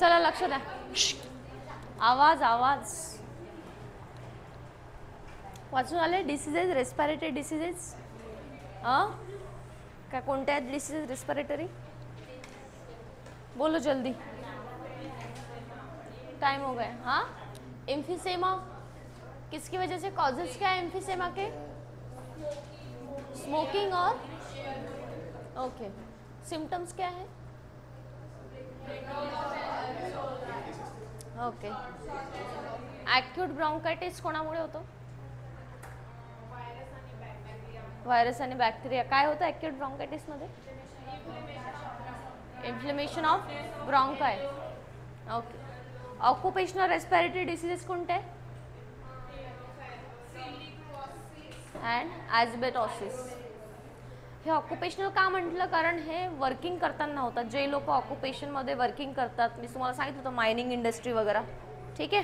चला लक्ष द्या. आवाज आवाज वाचून आले. Diseases, respiratory diseases. काय कोणते आहेत डिसीजेस रेस्पिरेटरी? बोलो जल्दी, टाइम हो गया. हाँ, एम्फीसेमा किसकी वजह से? कॉजेस क्या है एम्फीसेमा के? स्मोकिंग और ओके. सिम्टम्स क्या है? ओके. ॲक्यूट ब्रॉन्कायटिस कोणामुळे होतो? व्हायरस आणि बॅक्टेरिया. काय होतं ॲक्यूट ब्रॉन्कायटिसमध्ये? Inflammation of bronchi. Okay. Occupational respiratory diseases कोणते? And asbestosis. हे ऑक्युपेशनल का म्हटलं? कारण हे वर्किंग करताना होतात. जे लोक ऑक्युपेशनमध्ये वर्किंग करतात, मी तुम्हाला सांगितलं होतं मायनिंग इंडस्ट्री वगैरे, ठीक आहे,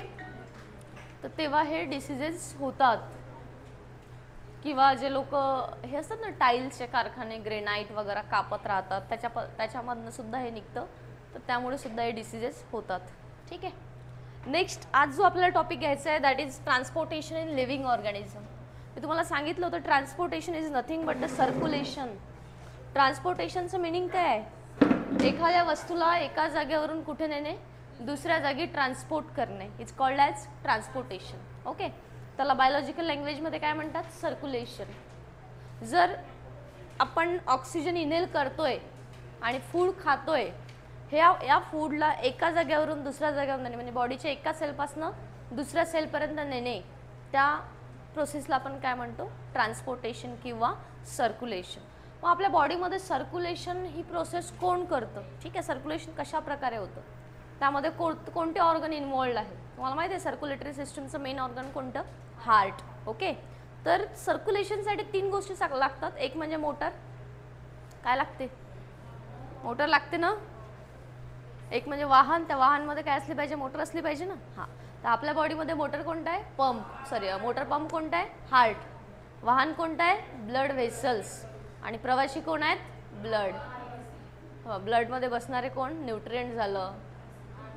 तर तेव्हा हे डिसीजेस होतात. किंवा जे लोक हे असतात ना, टाईल्सचे कारखाने, ग्रेनाईट वगैरे कापत राहतात, त्याच्यामधनं सुद्धा हे निघतं, तर त्यामुळे सुद्धा हे डिसीजेस होतात. ठीक आहे. नेक्स्ट आज जो आपल्याला टॉपिक घ्यायचा आहे that is transportation in living organism. मी तुम्हाला सांगितलं होतं transportation is nothing but the circulation. ट्रान्सपोर्टेशनचं मिनिंग काय आहे? एखाद्या वस्तूला एका जागेवरून कुठे नेणे, दुसऱ्या जागी ट्रान्सपोर्ट करणे. It's called as transportation. Okay. त्याला बायोलॉजिकल लँग्वेजमध्ये काय म्हणतात? सर्क्युलेशन. जर आपण ऑक्सिजन इनहेल करतोय आणि फूड खातोय, या फूडला एका जागेवरून दुसऱ्या जागेवर नेणे, म्हणजे बॉडीच्या एका सेलपासून दुसऱ्या सेलपर्यंत नेणे, त्या प्रोसेसला आपण काय म्हणतो? ट्रान्सपोर्टेशन किंवा सर्क्युलेशन. मग आपल्या बॉडीमध्ये सर्क्युलेशन ही प्रोसेस कोण करतं? ठीक आहे. सर्क्युलेशन कशा प्रकारे होतं? त्यामध्ये कोणते ऑर्गन इन्वॉल्ड आहे? तुम्हाला माहिती आहे सर्क्युलेटरी सिस्टमचं मेन ऑर्गन कोणतं? हार्ट. ओके. तर सर्क्युलेशनसाठी 3 गोष्टी लागतात. एक म्हणजे मोटर. काय लागते? मोटर लागते ना. एक म्हणजे वाहन. त्या वाहनमध्ये काय असली पाहिजे? मोटर असली पाहिजे ना. हां. तर आपल्या बॉडीमध्ये मोटर कोणता आहे? पंप. मोटर पंप कोणता आहे? हार्ट. वाहन कोणतं आहे? Blood vessels. आणि प्रवासी कोण आहेत? ब्लड. ब्लडमध्ये बसणारे कोण? न्यूट्रिएंट झालं.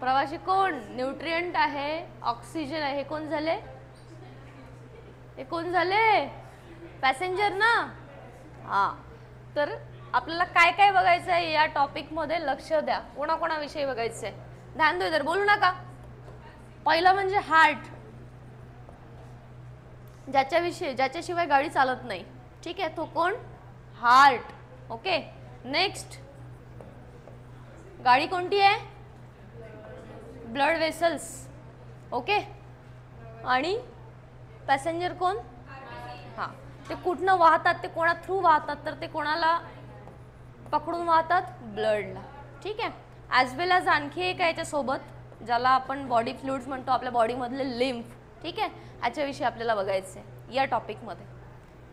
प्रवासी कोण? न्यूट्रिएंट आहे, ऑक्सिजन आहे. हे कोण झाले? हे कोण झाले? पॅसेंजर ना. हां. तर आपल्याला काय काय बघायचं आहे या टॉपिकमध्ये? लक्ष द्या. कोणाकोणाविषयी बघायचं आहे? ध्यान दो इधर, बोलू नका. पहिलं म्हणजे हार्ट, ज्याच्याशिवाय गाडी चालत नाही. ठीक आहे. तो कोण? हार्ट. ओके. नेक्स्ट, गाडी कोणती आहे? Blood vessels. ओके. आणि पॅसेंजर कोण? हां. ते कुठनं वाहतात? ते कोणा थ्रू वाहतात? तर ते कोणाला पकडून वाहतात? ब्लडला. ठीक आहे. ॲज वेल ॲज आणखी एक आहे याच्यासोबत, ज्याला आपण बॉडी फ्लुइड्स म्हणतो, आपल्या बॉडीमधले लिम्फ. ठीक आहे. ह्याच्याविषयी आपल्याला बघायचं आहे या टॉपिकमध्ये.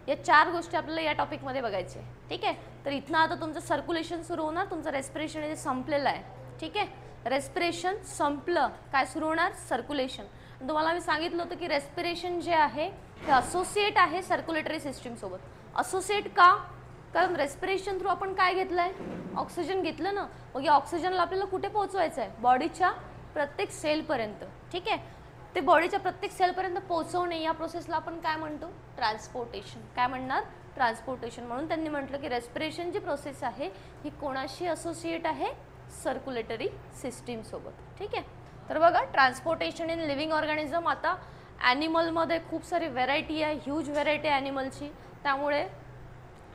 या 4 गोष्टी आपल्याला या टॉपिकमध्ये बघायचे आहे. ठीक आहे. तर इथनं आता तुमचं सर्क्युलेशन सुरू होणार. तुमचं रेस्पिरेशन हे संपलेलं आहे. ठीक आहे. रेस्पिरेशन संपलं, काय सुरू होणार? सर्क्युलेशन. तुम्हाला मी सांगितलं होतं की रेस्पिरेशन जे आहे ते असोसिएट आहे सर्क्युलेटरी सिस्टीमसोबत. असोसिएट का? कारण रेस्पिरेशन थ्रू आपण काय घेतलं आहे? ऑक्सिजन घेतलं ना. मग या ऑक्सिजनला आपल्याला कुठे पोहोचवायचं आहे? बॉडीच्या प्रत्येक सेलपर्यंत. ठीक आहे. ते बॉडीच्या प्रत्येक सेलपर्यंत पोहोचवणे, या प्रोसेसला आपण काय म्हणतो? ट्रान्सपोर्टेशन. काय म्हणणार? ट्रान्सपोर्टेशन. म्हणून त्यांनी म्हटलं की रेस्पिरेशन जी प्रोसेस आहे ही कोणाशी असोसिएट आहे? सर्क्युलेटरी सिस्टीम सोबत. ठीक आहे. तर बघा, ट्रान्सपोर्टेशन इन लिव्हिंग ऑर्गॅनिझम. आता ॲनिमलमध्ये खूप सारी व्हेरायटी आहे, ह्यूज व्हेरायटी आहे ॲनिमलची. त्यामुळे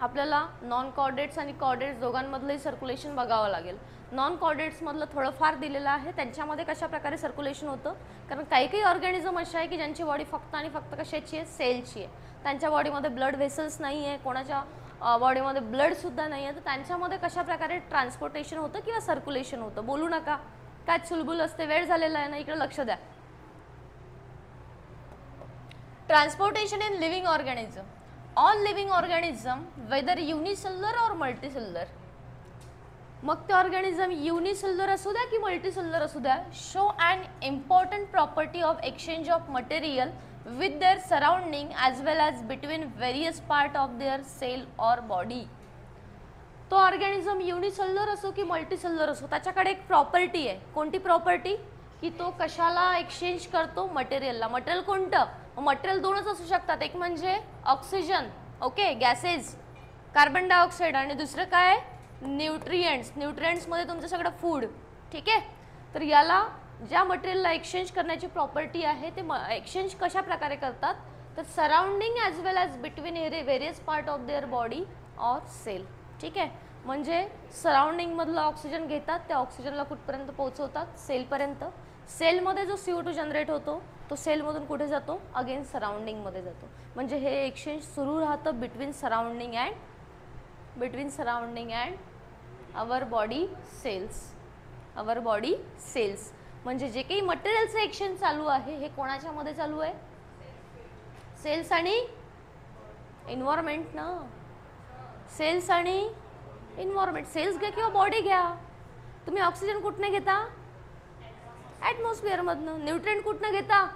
आपल्याला नॉन कॉर्डेट्स आणि कॉर्डेट्स दोघांमधलंही सर्क्युलेशन बघावं लागेल. नॉन कॉर्डेट्समधलं थोडंफार दिलेलं आहे, त्यांच्यामध्ये कशा प्रकारे सर्क्युलेशन होतं. कारण काही काही ऑर्गॅनिझम असे आहे की ज्यांची बॉडी फक्त आणि फक्त कशाची आहे? सेलची आहे. त्यांच्या बॉडीमध्ये ब्लड व्हेसल्स नाही आहे, कोणाच्या बॉडीमध्ये ब्लडसुद्धा नाही आहे. तर त्यांच्यामध्ये कशा प्रकारे ट्रान्सपोर्टेशन होतं किंवा सर्क्युलेशन होतं? बोलू नका, काय चुलबुल असते. वेळ झालेला आहे ना, इकडे लक्ष द्या. Transportation in living organism. All living organism whether unicellular और मल्टीसेल्युलर, मग ते ऑर्गॅनिझम युनिसेल्युलर असू द्या की मल्टीसेल्युलर असू द्या, show an important property of exchange of material with their surrounding as well as between various part of their cell or body. तो organism unicellular असो की मल्टीसेल्युलर असो, त्याच्याकडे एक प्रॉपर्टी आहे. कोणती प्रॉपर्टी? की तो कशाला एक्सचेंज करतो? मटेरियलला. मटेरियल कोणतं? मटेरियल दोनच असू शकतात, एक म्हणजे oxygen, okay, gases, carbon dioxide, आणि दुसरं काय? न्यूट्रिएंट्स. न्यूट्रिएंट्समध्ये तुमचं सगळं फूड, ठीक आहे. तर याला ज्या मटेरियलला एक्सचेंज करण्याची प्रॉपर्टी आहे ते एक्सचेंज कशा प्रकारे करतात? तर surrounding as well as between various part of their body or cell, ठीक आहे. म्हणजे सराउंडिंगमधलं ऑक्सिजन घेतात, त्या ऑक्सिजनला कुठपर्यंत पोहोचवतात? सेलपर्यंत. सेलमध्ये जो CO2 जनरेट होतो तो सेलमधून कुठे जातो? अगेन सराउंडिंगमध्ये जातो. म्हणजे हे एक्सचेंज सुरू राहतं between surrounding and our body cells. म्हणजे जे काही मटेरियलचं एक्सचेंज चालू आहे हे कोणाच्या मध्ये चालू आहे? सेल्स आणि एन्व्हायरमेंट ना. सेल्स आणि एन्व्हायरमेंट. सेल्स घ्या किंवा बॉडी घ्या, तुम्ही ऑक्सिजन कुठनं घेता? ॲटमॉस्फिअरमधनं. न्यूट्रिएंट कुठनं घेता?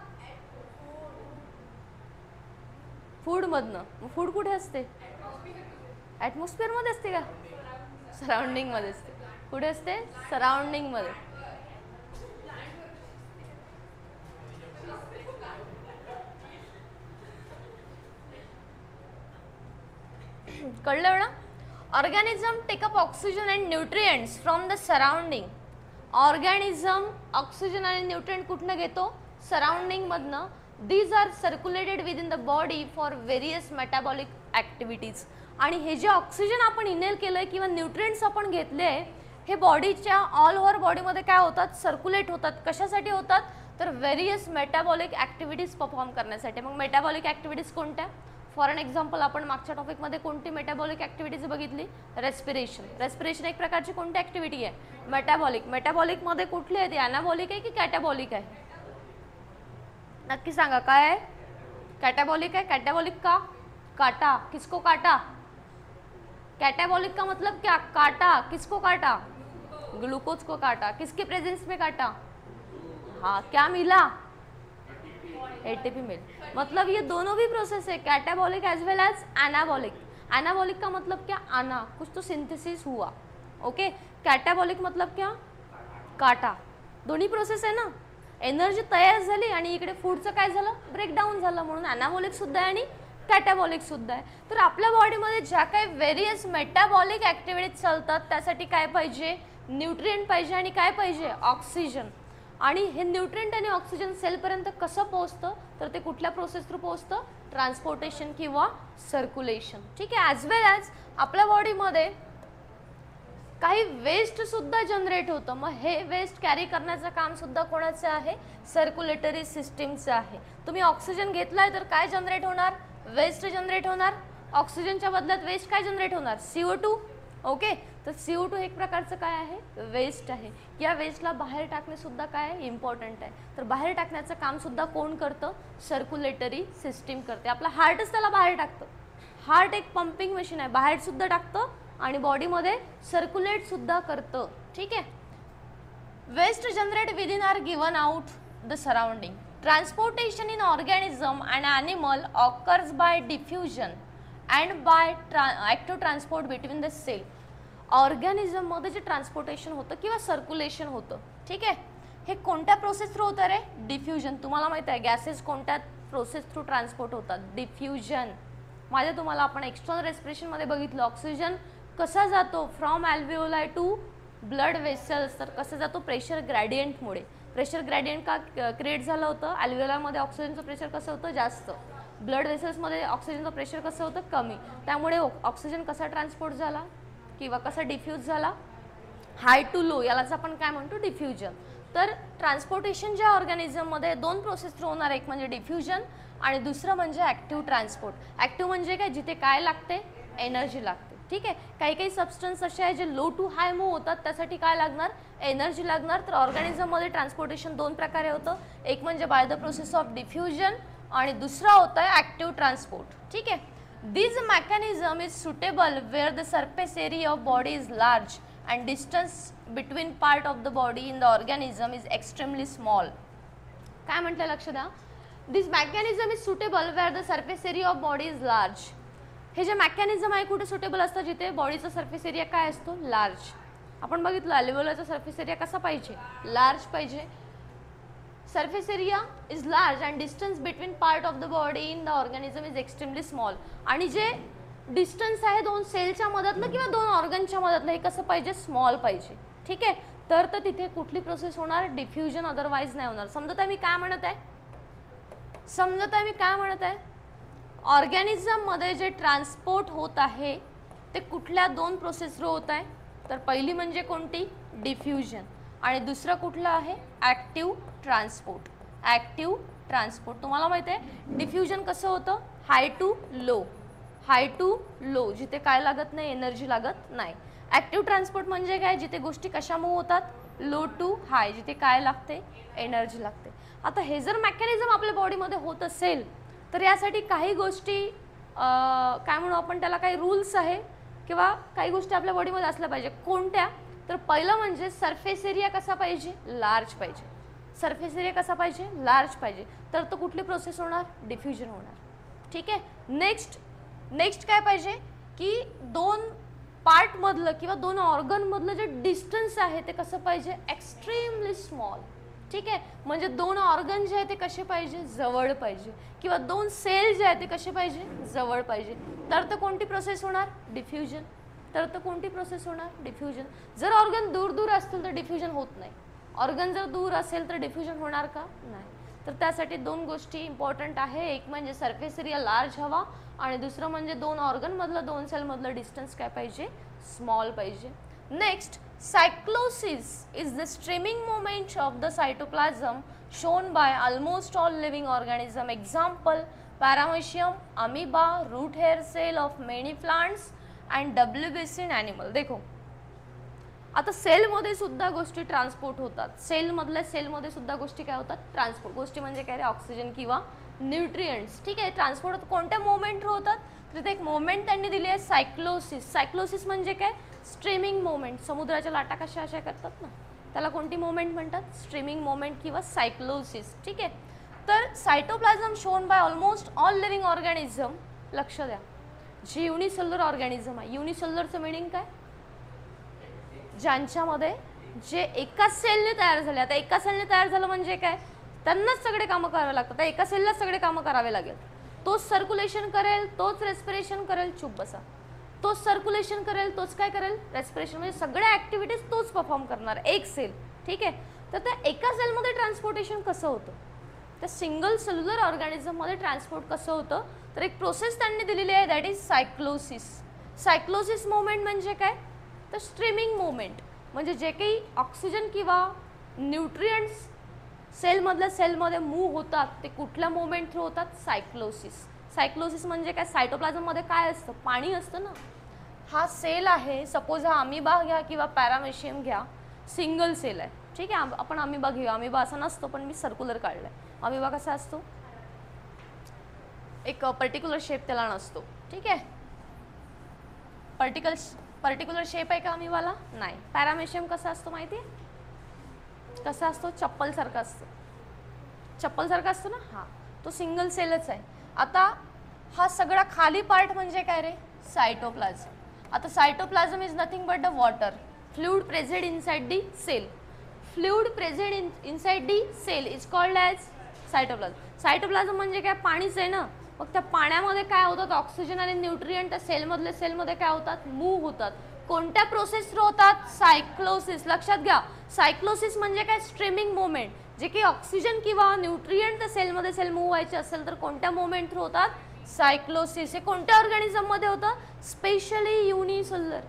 फूडमधनं. मग फूड कुठे असते? ॲटमॉस्फिअरमध्ये असते का? सराउंडिंगमध्ये असते. कुठे असते? सराउंडिंगमध्ये. कळलं ना? Organism take up oxygen and nutrients from the surrounding. Organism oxygen आणि न्यूट्रिएंट कुठनं घेतो? सराउंडिंगमधनं. These are circulated within the body for various metabolic activities. आणि हे जे ऑक्सिजन आपण इनहेल केलं आहे किंवा न्यूट्रिएंट्स आपण घेतले हे बॉडीच्या ऑल ओव्हर बॉडीमध्ये काय होतात? सर्क्युलेट होतात. कशासाठी होतात? तर व्हेरियस मेटाबॉलिक ॲक्टिव्हिटीज परफॉर्म करण्यासाठी. मग मेटाबॉलिक ॲक्टिव्हिटीज कोणत्या? फॉर एन एक्झाम्पल आपण मागच्या टॉपिकमध्ये कोणती मेटाबॉलिक ॲक्टिव्हिटीज बघितली? रेस्पिरेशन. रेस्पिरेशन एक प्रकारची कोणती ॲक्टिव्हिटी आहे? मेटाबॉलिक. मेटाबॉलिकमध्ये कुठली आहे ती? ॲनाबॉलिक आहे की कॅटाबॉलिक आहे? नक्की सांगा काय आहे? कॅटाबॉलिक आहे. कॅटाबॉलिक का? काटा. किसको काटा? कैटाबॉलिक का मतलब क्या? काटा. किसको काटा? ग्लूकोज को काटा. किसके प्रेजेंस में काटा? हाँ, क्या मिला? ATP mill. मतलब ये दोनों भी प्रोसेस है, कैटाबॉलिक एज वेल एज एनाबॉलिक. एनाबॉलिक का मतलब क्या? आना, कुछ तो सिंथेसिस हुआ, ओके. कैटाबॉलिक मतलब क्या? काटा. दोन्ही प्रोसेस आहे ना. एनर्जी तयार झाली आणि इकडे फूडचं काय झालं? ब्रेकडाऊन झालं. म्हणून एनाबॉलिक सुद्धा आहे आणि कॅटाबॉलिक सुद्धा आहे. तर आपल्या बॉडीमध्ये ज्या काही व्हेरियस मेटाबॉलिक ॲक्टिव्हिटीज चालतात त्यासाठी काय पाहिजे? न्यूट्रिएंट पाहिजे. आणि काय पाहिजे? ऑक्सिजन. आणि हे न्यूट्रिएंट आणि ऑक्सिजन सेलपर्यंत कसं पोहोचतं? तर ते कुठल्या प्रोसेस थ्रू पोहोचतं? ट्रान्सपोर्टेशन किंवा सर्क्युलेशन, ठीक आहे. ॲज वेल ॲज आपल्या बॉडीमध्ये काही वेस्ट सुद्धा जनरेट होतं. मग हे वेस्ट कॅरी करण्याचं काम सुद्धा कोणाचं आहे? सर्क्युलेटरी सिस्टीमचं आहे. तुम्ही ऑक्सिजन घेतलाय तर काय जनरेट होणार? वेस्ट जनरेट होणार. ऑक्सिजनच्या बदल्यात वेस्ट काय जनरेट होणार? CO2, okay. तर CO2 एक प्रकारचं काय आहे? वेस्ट आहे. या वेस्टला बाहेर टाकणे सुद्धा काय आहे? इम्पॉर्टंट आहे. तर बाहेर टाकण्याचं काम सुद्धा कोण करतं? सर्क्युलेटरी सिस्टीम करते. आपला हार्टच त्याला बाहेर टाकतं. हार्ट एक पंपिंग मशीन आहे, बाहेर सुद्धा टाकतं आणि बॉडीमध्ये सर्क्युलेट सुद्धा करतं, ठीक आहे. Waste generate within are given out the surrounding. Transportation in organism and animal occurs by diffusion and by active transport between the cell. Organism मध्ये जे ट्रान्सपोर्टेशन होतं किंवा सर्क्युलेशन होतं, ठीक आहे, हे कोणत्या प्रोसेस थ्रू होतं रे? डिफ्युजन. तुम्हाला माहिती आहे गॅसेस कोणत्या प्रोसेस थ्रू ट्रान्सपोर्ट होतात? डिफ्युजन. माझ्या तुम्हाला आपण एक्सटर्नल रेस्पिरेशन मध्ये बघितलं ऑक्सिजन कसा जातो from alveoli to blood vessels. तर कसं जातो? प्रेशर ग्रेडियंटमुळे. प्रेशर ग्रेडियंट का क्रिएट झालं होतं? अल्व्हिओलामध्ये ऑक्सिजनचं प्रेशर कसं होतं? जास्त. ब्लड वेसल्समध्ये ऑक्सिजनचं प्रेशर कसं होतं? कमी. त्यामुळे ऑक्सिजन कसा ट्रान्सपोर्ट झाला किंवा कसा डिफ्यूज झाला? हाय टू लो, यालाच आपण काय म्हणतो? डिफ्युजन. तर ट्रान्सपोर्टेशन ज्या ऑर्गॅनिझममध्ये दोन प्रोसेस थ्रू होणार, एक म्हणजे डिफ्युजन आणि दुसरं म्हणजे ॲक्टिव्ह ट्रान्सपोर्ट. ॲक्टिव्ह म्हणजे काय? जिथे काय लागते? एनर्जी लागते, ठीक आहे. काही काही सबस्टन्स असे आहे जे लो टू हाय मूव्ह होतात, त्यासाठी काय लागणार? एनर्जी लागणार. तर ऑर्गॅनिझममध्ये ट्रान्सपोर्टेशन दोन प्रकारे होतं, एक म्हणजे by the process of diffusion आणि दुसरा होता आहे ॲक्टिव्ह ट्रान्सपोर्ट, ठीक आहे. This mechanism is suitable where the surface area of body is large and distance between part of the body in the organism is extremely small. काय म्हटलं? लक्ष द्या. This mechanism is suitable where the surface area of body is large. हे जे mechanism आहे कुठे suitable असतं, जिथे बॉडीचा सरफेस एरिया काय असतो, लार्ज. आपण बघितलं अल्व्हेओलाचा सरफेस एरिया कसा पाहिजे, लार्ज पाहिजे. Surface area is large and distance between part of the body in the organism is extremely small. आणि जे डिस्टन्स आहे दोन सेलच्या मदतनं किंवा दोन ऑर्गनच्या मदतनं हे कसं पाहिजे, स्मॉल पाहिजे. ठीक आहे, तर तिथे कुठली प्रोसेस होणार, डिफ्युजन, अदरवाईज नाही होणार. समजत आहे मी काय म्हणत आहे, समजत आहे मी काय म्हणत आहे. ऑर्गॅनिझममध्ये जे ट्रान्सपोर्ट होत आहे ते कुठल्या दोन प्रोसेस थ्रू होत आहे, तर पहिली म्हणजे कोणती, डिफ्युजन, आणि दुसरं कुठलं आहे, ॲक्टिव्ह ट्रान्सपोर्ट. ॲक्टिव्ह ट्रान्सपोर्ट तुम्हाला माहिती आहे डिफ्युजन कसं होतं, high to low, high to low, जिथे काय लागत नाही, एनर्जी लागत नाही. ॲक्टिव्ह ट्रान्सपोर्ट म्हणजे काय, जिथे गोष्टी कशा मूव्ह होतात, लो टू हाय, जिथे काय लागते, एनर्जी लागते. आता हे जर मेकॅनिझम आपल्या बॉडीमध्ये होत असेल तर यासाठी काही गोष्टी काय म्हणू आपण त्याला, काही रूल्स आहे किंवा काही गोष्टी आपल्या बॉडीमध्ये असल्या पाहिजे. कोणत्या, तर पहिलं म्हणजे सरफेस एरिया कसा पाहिजे, लार्ज पाहिजे. सरफेस एरिया कसा पाहिजे, लार्ज पाहिजे, तर तो कुठली प्रोसेस होणार, डिफ्युजन होणार. ठीक आहे. नेक्स्ट काय पाहिजे की दोन पार्टमधलं किंवा दोन ऑर्गनमधलं जे डिस्टन्स आहे ते कसं पाहिजे, एक्स्ट्रीमली स्मॉल. ठीक आहे, म्हणजे दोन ऑर्गन जे आहे ते कसे पाहिजे, जवळ पाहिजे, किंवा दोन सेल जे आहे ते कसे पाहिजे, जवळ पाहिजे. तर कोणती प्रोसेस होणार, डिफ्युजन. तर कोणती प्रोसेस होणार, डिफ्युजन. जर ऑर्गन दूर दूर असतील तर डिफ्युजन होत नाही. ऑर्गन जर दूर असेल तर डिफ्युजन होणार का, नाही. तर त्यासाठी दोन गोष्टी इम्पॉर्टंट आहे, एक म्हणजे सरफेस एरिया लार्ज हवा आणि दुसरं म्हणजे दोन ऑर्गनमधलं दोन सेलमधलं डिस्टन्स काय पाहिजे, स्मॉल पाहिजे. Next, cyclosis is the streaming movement of the cytoplasm shown by almost all living organism. Example, paramecium, amoeba, root hair cell of many plants and WBC in animal. देखो आता सेलमध्ये सुद्धा गोष्टी ट्रान्सपोर्ट होतात, सेलमध्ये सुद्धा गोष्टी काय होतात, ट्रान्सपोर्ट. गोष्टी म्हणजे काय रे, ऑक्सिजन किंवा न्यूट्रिएंट्स. ठीक आहे, ट्रान्सपोर्ट कोणत्या मोमेंट होतात, तर तिथे एक मोमेंट त्यांनी दिली आहे, सायक्लोसिस. सायक्लोसिस म्हणजे काय, स्ट्रीमिंग मोमेंट. समुद्राच्या लाटा कशा अशा करतात ना, त्याला कोणती मोमेंट म्हणतात, स्ट्रीमिंग मोमेंट किंवा सायक्लोसिस. ठीक आहे, तर cytoplasm shown by almost all living organism. लक्ष द्या, जे युनिसेल्युलर ऑर्गॅनिझम आहे, युनिसेल्युलरचं मिनिंग काय, ज्यांच्यामध्ये जे एका सेलने तयार झाले. आता एका सेलने तयार झालं म्हणजे काय, त्यांनाच सगळे कामं करावे लागतात. एका सेललाच सगळे कामं करावे लागेल. तोच सर्क्युलेशन करेल, तोच रेस्पिरेशन करेल, चुप बसा, तोच सर्क्युलेशन करेल, तोच काय करेल, रेस्पिरेशन, म्हणजे सगळ्या ॲक्टिव्हिटीज तोच परफॉर्म करणार, एक सेल. ठीक आहे, तर त्या एका सेलमध्ये ट्रान्सपोर्टेशन कसं होतं, त्या सिंगल सेल्युलर ऑर्गॅनिझममध्ये ट्रान्सपोर्ट कसं होतं, तर एक प्रोसेस त्यांनी दिलेली आहे, दॅट इज सायक्लोसिस. सायक्लोसिस मोमेंट म्हणजे काय, तर स्ट्रीमिंग मोमेंट, म्हणजे जे काही ऑक्सिजन किंवा न्यूट्रिएंट्स सेलमध्ये मूव्ह होतात ते कुठल्या मोमेंट थ्रू होतात, सायक्लोसिस. सायक्लोसिस म्हणजे काय, सायटोप्लाझममध्ये काय असतं, पाणी असतं ना. हा सेल आहे, सपोज हा अमिबा घ्या किंवा पॅरामेशियम घ्या, सिंगल सेल आहे. ठीक आहे, आपण अमिबा घेऊ, अमिबा असा नसतो पण मी सर्क्युलर काढलाय. अमिबा कसा असतो, एक पर्टिक्युलर शेप त्याला नसतो. ठीक आहे, पर्टिक्युलर शेप आहे का अमिबाला, नाही. पॅरामेशियम कसा असतो माहिती आहे, कसा असतो, चप्पल सारखा असतो, चप्पल सारखा असतो ना, हा तो सिंगल सेलच आहे. आता हा सगळा खाली पार्ट म्हणजे काय रे, सायटोप्लाझम. आता cytoplasm is nothing but the water fluid present inside the cell. Fluid present inside the cell is called as cytoplasm. Cytoplasm म्हणजे काय, पाणीच आहे ना. मग त्या पाण्यामध्ये काय होतात, ऑक्सिजन आणि न्यूट्रिएंट त्या सेलमध्ये काय होतात, मूव्ह होतात. कोणत्या प्रोसेस थ्रू होतात, सायक्लोसिस. लक्षात घ्या, सायक्लोसिस म्हणजे काय, स्ट्रीमिंग मोमेंट. जे काही ऑक्सिजन किंवा न्यूट्रिएंट त्या सेल मूव्ह व्हायचे असेल तर कोणत्या मोमेंट थ्रू होतात, सायक्लोसिस. हे कोणत्या ऑर्गॅनिझममध्ये होतं, स्पेशली युनिसेल्युलर.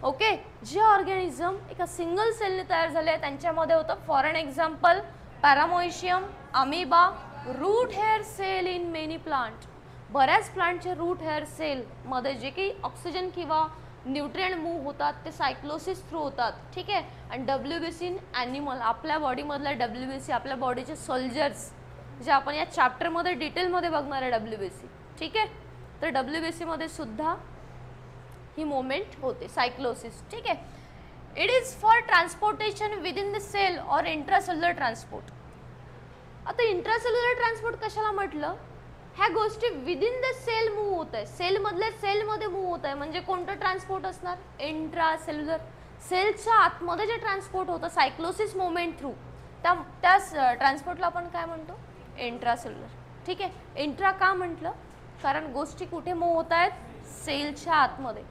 ओके, जे ऑर्गॅनिझम एका सिंगल सेलने तयार झाले आहे त्यांच्यामध्ये होतं. For an example, paramecium, amoeba, root hair cell in many plant. बऱ्याच प्लांटचे रूट हेअर सेलमध्ये जे काही ऑक्सिजन किंवा न्यूट्रिएंट मूव्ह होतात ते सायक्लोसिस थ्रू होतात. ठीक आहे, आणि WBC इन ॲनिमल, आपल्या बॉडीमधल्या WBC, आपल्या बॉडीचे सोल्जर्स, जे आपण या चॅप्टरमध्ये डिटेलमध्ये बघणार आहे WBC. ठीक आहे, तर WBCमध्ये सुद्धा ही मोमेंट होते, सायक्लोसिस. ठीक आहे, it is for transportation within the cell or intracellular transport. आता इंट्रासेल्युलर ट्रान्सपोर्ट कशाला म्हटलं, ह्या गोष्टी विदिन द सेल मूव्ह होत आहे, सेलमधल्या सेलमध्ये मूव्ह होत आहे. म्हणजे कोणतं ट्रान्सपोर्ट असणार, इंट्रा सेल्युलर. सेलच्या आतमध्ये जे ट्रान्सपोर्ट होतं सायक्लोसिस मोमेंट थ्रू, त्या ट्रान्सपोर्टला आपण काय म्हणतो, इंट्रा सेल्युलर. ठीक आहे. इंट्रा का म्हटलं, कारण गोष्टी कुठे मूव्ह होत आहेत, सेलच्या आतमध्ये.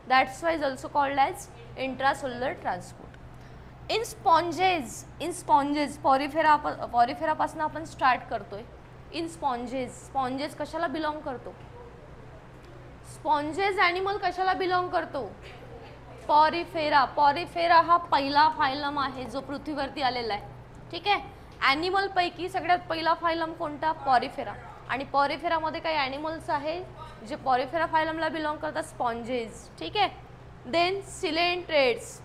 That's why is also called as intracellular transport. In sponges पॉरिफेरापासून आपण स्टार्ट करतोय. इन स्पॉन्जेस कशाला बिलॉंग करतो, स्पॉन्जेस ॲनिमल कशाला बिलॉंग करतो, पॉरिफेरा हा पहिला फायलम आहे जो पृथ्वीवरती आलेला आहे. ठीक आहे. ॲनिमल पैकी सगळ्यात पहिला फायलम कोणता, पॉरिफेरा. आणि पॉरिफेरामध्ये काही ॲनिमल्स आहे जे पॉरिफेरा फायलमला बिलॉंग करतात, स्पॉन्जेस. ठीक आहे. Then coelenterates.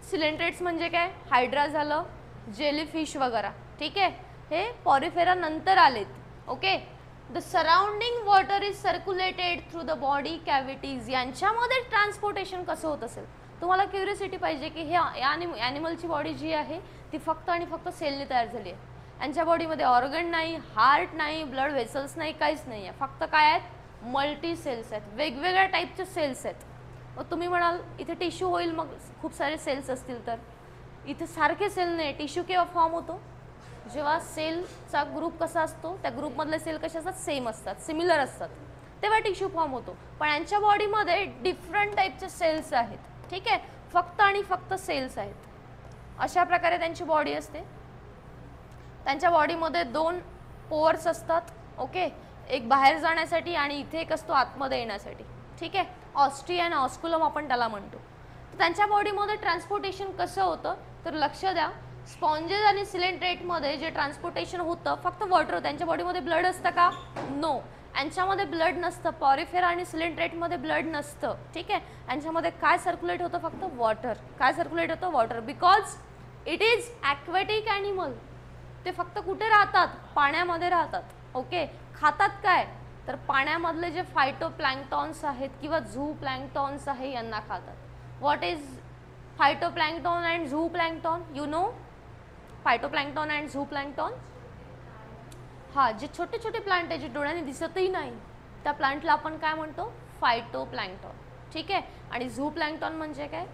सिलेंट्रेट्स म्हणजे काय, हायड्रा झालं, जेलीफिश वगैरे. ठीक आहे. हे पॉरिफेरा नंतर आलेत. Okay. The surrounding water is circulated through the body cavities. यांच्यामध्ये ट्रान्सपोर्टेशन कसं होत असेल, तुम्हाला क्युरियोसिटी पाहिजे की हे ॲनिमलची बॉडी जी आहे ती फक्त आणि फक्त सेलने तयार झाली आहे. यांच्या बॉडीमध्ये ऑर्गन नाही, हार्ट नाही, ब्लड व्हेसल्स नाही, काहीच नाही आहे. फक्त काय आहेत, मल्टी सेल्स आहेत, वेगवेगळ्या टाईपचे सेल्स आहेत. मग तुम्ही म्हणाल इथे टिश्यू होईल, मग खूप सारे सेल्स असतील, तर इथे सारखे सेल नाही. टिश्यू केव्हा फॉर्म होतो, जेव्हा सेलचा ग्रुप कसा असतो, त्या ग्रुपमधले सेल कसे असतात, सेम असतात, सिमिलर असतात, तेव्हा टिश्यू फॉर्म होतो. पण यांच्या बॉडीमध्ये डिफरंट टाईपचे सेल्स आहेत. ठीक आहे. फक्त आणि फक्त सेल्स आहेत. अशा प्रकारे त्यांची बॉडी असते. त्यांच्या बॉडीमध्ये 2 पोअर्स असतात. ओके. एक बाहेर जाण्यासाठी आणि इथे एक असतो आतमध्ये येण्यासाठी. ठीक आहे. ऑस्ट्री आणि ऑस्कुलम आपण त्याला म्हणतो. तर त्यांच्या बॉडीमध्ये ट्रान्सपोर्टेशन कसं होतं, तर लक्ष द्या, स्पॉन्जेस आणि सिलेंट्रेटमध्ये जे ट्रान्सपोर्टेशन होतं फक्त वॉटर. त्यांच्या बॉडीमध्ये ब्लड असतं का, नो, यांच्यामध्ये ब्लड नसतं. पॉरिफेरा आणि सिलेंट्रेटमध्ये ब्लड नसतं. ठीक आहे. यांच्यामध्ये काय सर्क्युलेट होतं, फक्त वॉटर. काय सर्क्युलेट होतं, water, because it is aquatic animal. ते फक्त कुठे राहतात, पाण्यामध्ये राहतात. ओके. खातात काय, तर पाण्यामधले जे फायटोप्लॅन्क्टॉन्स आहेत किंवा झू प्लॅन्क्टॉन्स आहे यांना खातात. What is phytoplankton and zooplankton, you know, phytoplankton and zooplankton. हां, जे छोटे छोटे प्लांट आहे जे डोळ्याने दिसतही नाही त्या प्लांटला आपण काय म्हणतो, फायटोप्लॅन्क्टॉन. ठीक आहे. आणि झू प्लॅन्क्टॉन म्हणजे काय,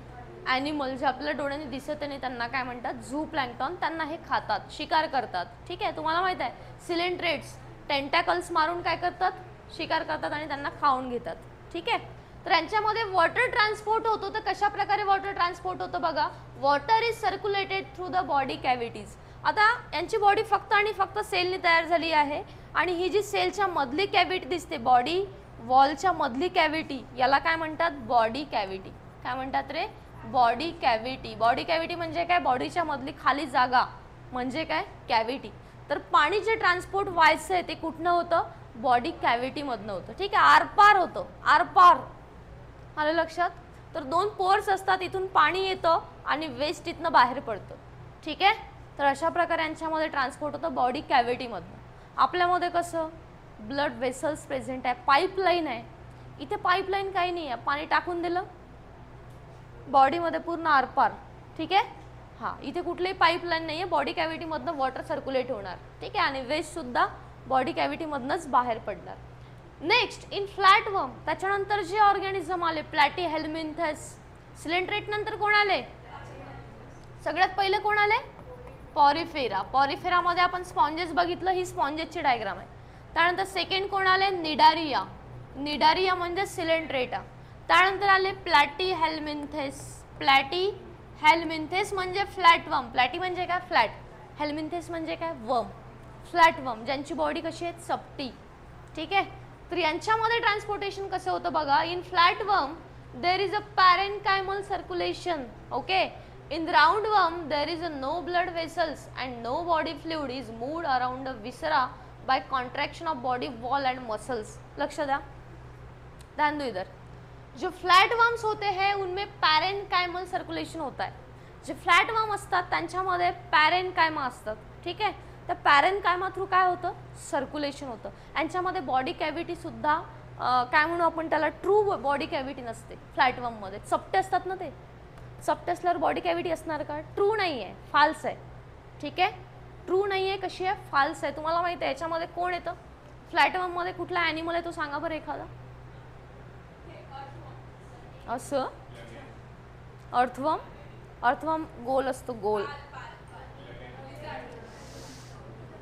ॲनिमल जे आपल्याला डोळ्याने दिसत नाही त्यांना काय म्हणतात, झू प्लॅन्क्टॉन. त्यांना हे खातात, शिकार करतात. ठीक आहे. तुम्हाला माहीत आहे सिलेंट्रेट्स टेंटॅकल्स मारून काय करतात, शिकार करतात आणि त्यांना खाऊन घेतात. ठीक आहे. तर यांच्यामध्ये वॉटर ट्रान्सपोर्ट होतो. तर कशा प्रकारे वॉटर ट्रान्सपोर्ट होतं बघा, water is circulated through the body cavities. आता यांची बॉडी फक्त आणि फक्त सेलने तयार झाली आहे. आणि ही जी सेलच्या मधली कॅव्हिटी दिसते, बॉडी वॉलच्या मधली कॅव्हिटी, याला काय म्हणतात, बॉडी कॅव्हिटी. काय म्हणतात रे, बॉडी कॅव्हिटी. बॉडी कॅव्हिटी म्हणजे काय, बॉडीच्या मधली खाली जागा म्हणजे काय, कॅव्हिटी. तर पाणी जे ट्रान्सपोर्ट व्हायचं आहे ते कुठनं होतं, बॉडी कॅव्हिटीमधनं होतं. ठीक आहे. आरपार होतं, आरपार. आलं लक्षात. तर 2 पोअर्स असतात, इथून पाणी येतं आणि वेस्ट इथनं बाहेर पडतं. ठीक आहे. तर अशा प्रकारे यांच्यामध्ये ट्रान्सपोर्ट होतं बॉडी कॅव्हिटीमधनं. आपल्यामध्ये कसं, ब्लड व्हेसल्स प्रेझेंट आहे, पाईपलाईन आहे. इथे पाईपलाईन काही नाही आहे, पाणी टाकून दिलं बॉडीमध्ये पूर्ण आरपार. ठीक आहे. हां, इथे कुठलीही पाईपलाईन नाही आहे, बॉडी कॅव्हिटीमधनं वॉटर सर्क्युलेट होणार. ठीक आहे. आणि वेस्टसुद्धा बॉडी कॅव्हिटीमधनंच बाहेर पडणार. Next, in flatworm. त्याच्यानंतर जे ऑर्गॅनिझम आले, प्लॅटीहेल्मिन्थस. सिलेंट्रेट नंतर कोण आले, सगळ्यात पहिले कोण आले, पॉरिफेरा. पॉरिफेरामध्ये आपण स्पॉन्जेस बघितलं, ही स्पॉन्जेसची डायग्राम आहे. त्यानंतर सेकंड कोण आले, निडारिया. निडारिया म्हणजे सिलेंट्रेटा. त्यानंतर आले प्लॅटीहेल्मिन्थेस. प्लॅटीहेल्मिन्थेस म्हणजे फ्लॅटवर्म. प्लॅटी म्हणजे काय, फ्लॅट. हेल्मिन्थेस म्हणजे काय, वर्म. फ्लॅटवर्म ज्यांची बॉडी कशी आहे, चपटी. ठीक आहे. तर यांच्यामध्ये ट्रान्सपोर्टेशन कसं होतं बघा, in flatworm there is a parenchymal circulation. Okay. In roundworm there is no blood vessels and no body fluid is moved around the viscera by contraction of body wall and muscles. लक्ष द्या, ध्यान दो इधर. जो flatworms होते हैं उनमें parenchymal circulation होता है. जे फ्लॅटवर्म असतात त्यांच्यामध्ये पॅरेन्कायमा असतात. ठीक आहे. त्या पॅरेन्कायमा थ्रू काय होतं, सर्क्युलेशन होतं. यांच्यामध्ये बॉडी कॅव्हिटी सुद्धा काय म्हणू आपण त्याला, ट्रू बॉडी कॅव्हिटी नसते फ्लॅटवर्ममध्ये. चपटे असतात ना, ते चपटे असल्यावर बॉडी कॅव्हिटी असणार का, ट्रू नाही आहे, फाल्स आहे. ठीक आहे. ट्रू नाही आहे, कशी आहे, फाल्स आहे. तुम्हाला माहिती आहे याच्यामध्ये कोण येतं, फ्लॅटवर्म मध्ये कुठला ॲनिमल आहे तो सांगा बरं एखादा. असं अर्थवर्म. अर्थवर्म गोल असतो, गोल.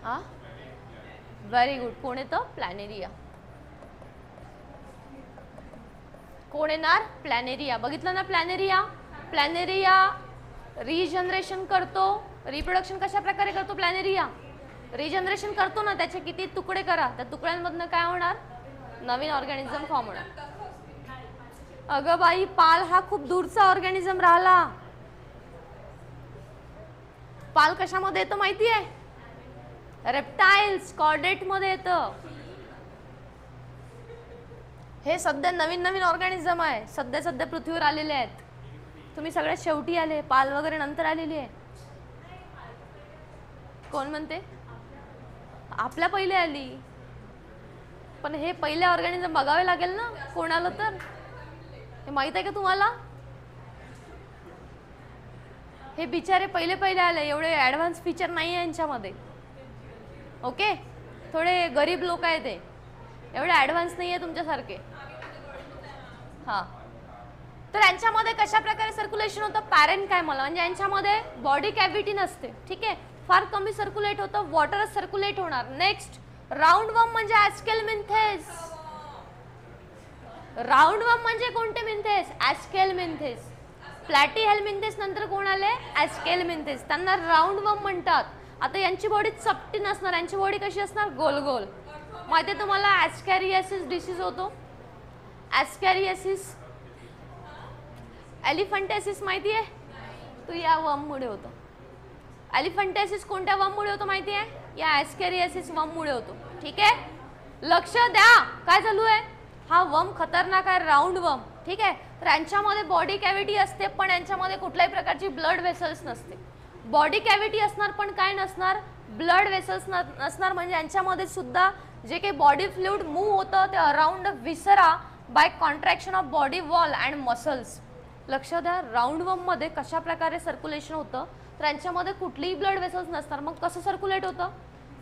हा, व्हेरी गुड. कोण येतं? प्लॅनेरिया. कोण येणार? प्लॅनेरिया. बघितलं ना प्लॅनेरिया. प्लॅनेरिया रिजनरेशन करतो. रिप्रोडक्शन कशा प्रकारे करतो प्लॅनेरिया? रिजनरेशन करतो ना, त्याचे किती तुकडे करा, त्या तुकड्यांमधनं काय होणार? नवीन ऑर्गॅनिझम फॉर्म होणार. अगं बाई, पाल हा खूप दूरचा ऑर्गॅनिझम राहिला. पाल कशामध्ये येतं माहिती आहे? रेप्टाइल्स, कॉर्डेट मध्ये येतं. हे सध्या नवीन नवीन ऑर्गॅनिझम आहे, सध्या पृथ्वीवर आलेले आहेत. तुम्ही सगळ्यात शेवटी आले, पाल वगैरे नंतर आलेली आहे. कोण म्हणते? आपल्या पहिले आली. पण हे पहिले ऑर्गॅनिझम बघावे लागेल ना कोणाला, तर हे माहित आहे का तुम्हाला? हे बिचारे पहिले आले, एवढे ॲडव्हान्स फीचर नाही आहे यांच्यामध्ये. ओके, थोडे गरीब लोक आहेत ते, एवढे ॲडव्हान्स नाही आहे तुमच्यासारखे. हां, तर यांच्यामध्ये कशा प्रकारे सर्क्युलेशन होतं? पॅरेंट काय मला म्हणजे यांच्यामध्ये बॉडी कॅव्हिटी नसते, ठीक आहे, फार कमी सर्क्युलेट होतं, वॉटरच सर्क्युलेट होणार. नेक्स्ट, राऊंडवर्म म्हणजे ॲस्केलमिन्थेस. राऊंडवर्म म्हणजे कोणते मिन्थेस? ॲस्केलमिन्थेस. प्लॅटीहेल्मिन्थेस नंतर कोण आले? ॲस्केलमिन्थेस. त्यांना राऊंडवर्म म्हणतात. आता यांची बॉडी चपटी नसणार, यांची बॉडी कशी असणार? गोल गोल. माहिती आहे तुम्हाला ॲस्कॅरियासिस डिसीज होतो? ॲस्कॅरियासिस, एलिफंटेसिस माहिती आहे? तो या वर्ममुळे होतो. एलिफंटेसिस कोणत्या वर्ममुळे होतो माहिती आहे? या ॲस्कॅरियासिस वर्ममुळे होतो. ठीक आहे, लक्ष द्या काय चालू आहे. हा वर्म खतरनाक आहे, राऊंड वर्म. ठीक आहे, तर यांच्यामध्ये बॉडी कॅव्हिटी असते, पण यांच्यामध्ये कुठल्याही प्रकारची ब्लड वेसल्स नसते. बॉडी कॅव्हिटी असणार पण काय नसणार? ब्लड वेसल्स नसणार. म्हणजे यांच्यामध्ये सुद्धा जे काही बॉडी फ्लुइड मूव्ह होतं ते around viscera by contraction of body wall and muscles. लक्ष द्या, राऊंडवर्म मध्ये कशा प्रकारे सर्क्युलेशन होतं, तर यांच्यामध्ये कुठलीही ब्लड वेसल्स नसणार. मग कसं सर्क्युलेट होतं?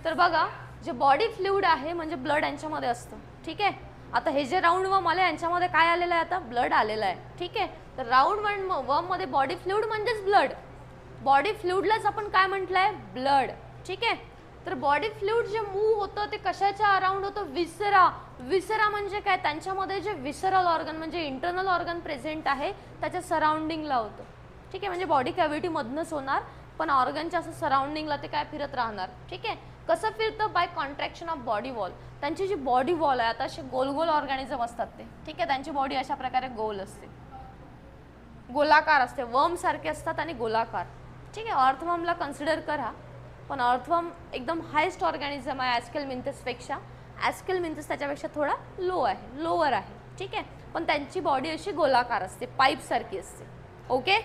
तर बघा, जे बॉडी फ्लुइड आहे म्हणजे ब्लड यांच्यामध्ये असतं. ठीक आहे, आता हे जे राऊंडवर्म आले यांच्यामध्ये काय आलेलं आहे? आता ब्लड आलेलं आहे. ठीक आहे, तर राऊंडवर्म मध्ये बॉडी फ्लुइड म्हणजेच ब्लड. बॉडी फ्लुइडलाच आपण काय म्हटलंय? ब्लड. ठीक आहे, तर बॉडी फ्लुइड जे मूव्ह होतं ते कशाच्या अराउंड होतं? विसरा. विसरा म्हणजे काय? त्यांच्यामध्ये जे विसरल ऑर्गन म्हणजे इंटरनल ऑर्गन प्रेझेंट आहे त्याच्या सराउंडिंगला होतं. ठीक आहे, म्हणजे बॉडी कॅव्हिटी मधनच होणार, पण ऑर्गनच्या असं सराउंडिंगला ते काय फिरत राहणार. ठीक आहे, कसं फिरतं? By contraction of body wall. त्यांची जी बॉडी वॉल आहे, आता असे गोल गोल ऑर्गॅनिझम असतात ते. ठीक आहे, त्यांची बॉडी अशा प्रकारे गोल असते, गोलाकार असते, वर्म सारखे असतात आणि गोलाकार. ठीक आहे, अर्थवर्मला कन्सिडर करा, पण अर्थवर्म एकदम हायेस्ट ऑर्गॅनिझम आहे ॲस्केलमिन्थेसपेक्षा. ॲस्केलमिन्थेस त्याच्यापेक्षा थोडा लो आहे, लोअर आहे. ठीक आहे, पण त्यांची बॉडी अशी गोलाकार असते, पाईप सारखी असते. ओके,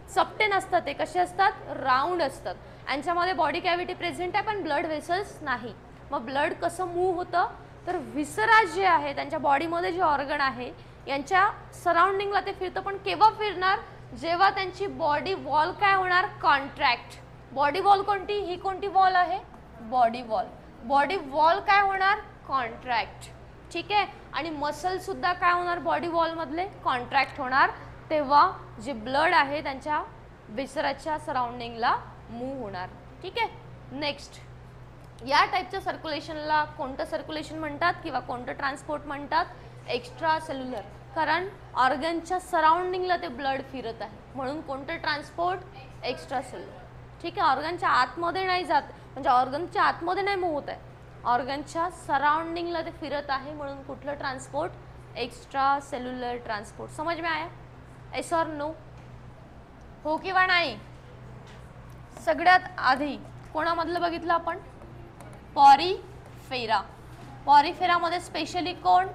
चपटे नसतात, ते कसे असतात? राऊंड असतात. यांच्यामध्ये बॉडी कॅव्हिटी प्रेझेंट आहे पण ब्लड वेसल्स नाही. मग ब्लड कसं मूव्ह होतं? तर विसरा जे आहे त्यांच्या बॉडीमध्ये जे ऑर्गन आहे यांच्या सराउंडिंगला ते फिरतं, पण केव्हा फिरणार? जेव्हा त्यांची बॉडी वॉल काय होणार? कॉन्ट्रॅक्ट. बॉडी वॉल कोणती? ही कोणती वॉल आहे? Body wall. बॉडी वॉल काय होणार? कॉन्ट्रॅक्ट. ठीक आहे, आणि मसल सुद्धा काय होणार? बॉडी वॉल मधले कॉन्ट्रॅक्ट होणार. तेव्हा जे ब्लड आहे त्यांच्या विसराच्या सराउंडिंगला मूव्ह होणार. ठीक आहे, नेक्स्ट, या टाईपच्या सर्क्युलेशनला कोणतं सर्क्युलेशन म्हणतात किंवा कोणतं ट्रान्सपोर्ट म्हणतात? Extra cellular. कारण ऑर्गनच्या सराउंडिंगला ते ब्लड फिरत आहे म्हणून कोणतं ट्रान्सपोर्ट? Extra cellular. ठीक आहे, ऑर्गनच्या आतमध्ये नाही जात, म्हणजे ऑर्गनच्या आतमध्ये नाही मूव्ह होत आहे, ऑर्गनच्या सराउंडिंगला ते फिरत आहे म्हणून कुठलं ट्रान्सपोर्ट? Extra cellular transport. समझ में आया? एस और नो? हो किंवा नाही? सगळ्यात आधी कोणामधलं बघितलं आपण? पॉरीफेरा. पॉरीफेरामध्ये स्पेशली कोण?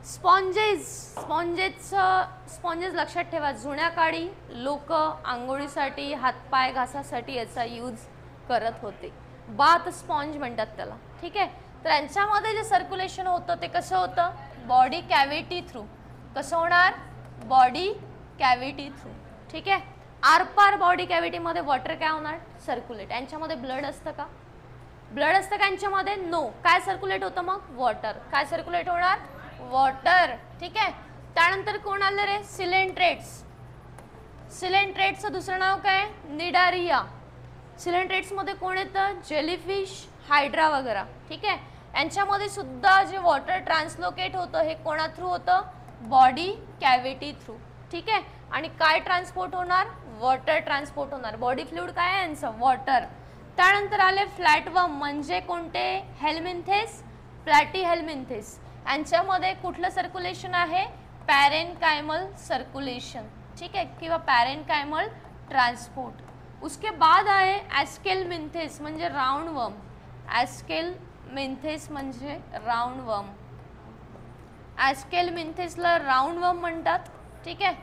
स्पॉन्जेस. स्पॉन्जेस लक्षात ठेवा, जुन्या काळी लोक आंघोळीसाठी हातपाय घासासाठी याचा यूज करत होते. बाथ स्पॉन्ज म्हणतात त्याला. ठीक आहे, तर यांच्यामध्ये जे सर्क्युलेशन होतं ते कसं होतं? Body cavity through. कसं होणार? Body cavity through. ठीक आहे, आरपार बॉडी कॅव्हिटीमध्ये वॉटर काय होणार? सर्क्युलेट. यांच्यामध्ये ब्लड असतं का? ब्लड असतं का यांच्यामध्ये? नो. काय सर्क्युलेट होतं मग? वॉटर. काय सर्क्युलेट होणार? वॉटर. ठीक आहे. त्यानंतर कोण आलं रे? सिलेंट्रेट्स. सिलेंट्रेट्सचं दुसरं नाव काय? निडारिया. सिलेंट्रेट्समध्ये कोण येतं? जेलीफिश, हायड्रा वगैरे. ठीक आहे. यांच्यामध्ये सुद्धा जे वॉटर ट्रान्सलोकेट होतं हे कोणा थ्रू होतं? Body cavity through. ठीक आहे. आणि काय ट्रान्सपोर्ट होणार? वॉटर ट्रान्सपोर्ट होणार. बॉडी फ्लुइड काय आहे यांचं? वॉटर. त्यानंतर आले फ्लॅटवर्म म्हणजे कोणते? हेल्मिन्थेस, प्लॅटीहेल्मिन्थेस. यांच्यामध्ये कुठलं सर्क्युलेशन आहे? पॅरेनकायमल सर्क्युलेशन. ठीक है, किंवा पॅरेनकायमल ट्रांसपोर्ट. उसके बाद आहे ॲस्केलमिन्थेस म्हणजे राउंड वर्म. ॲस्केलमिन्थेस म्हणजे राउंड वर्म. ॲस्केलमिन्थेसला राउंड वर्म म्हणतात. ठीक आहे.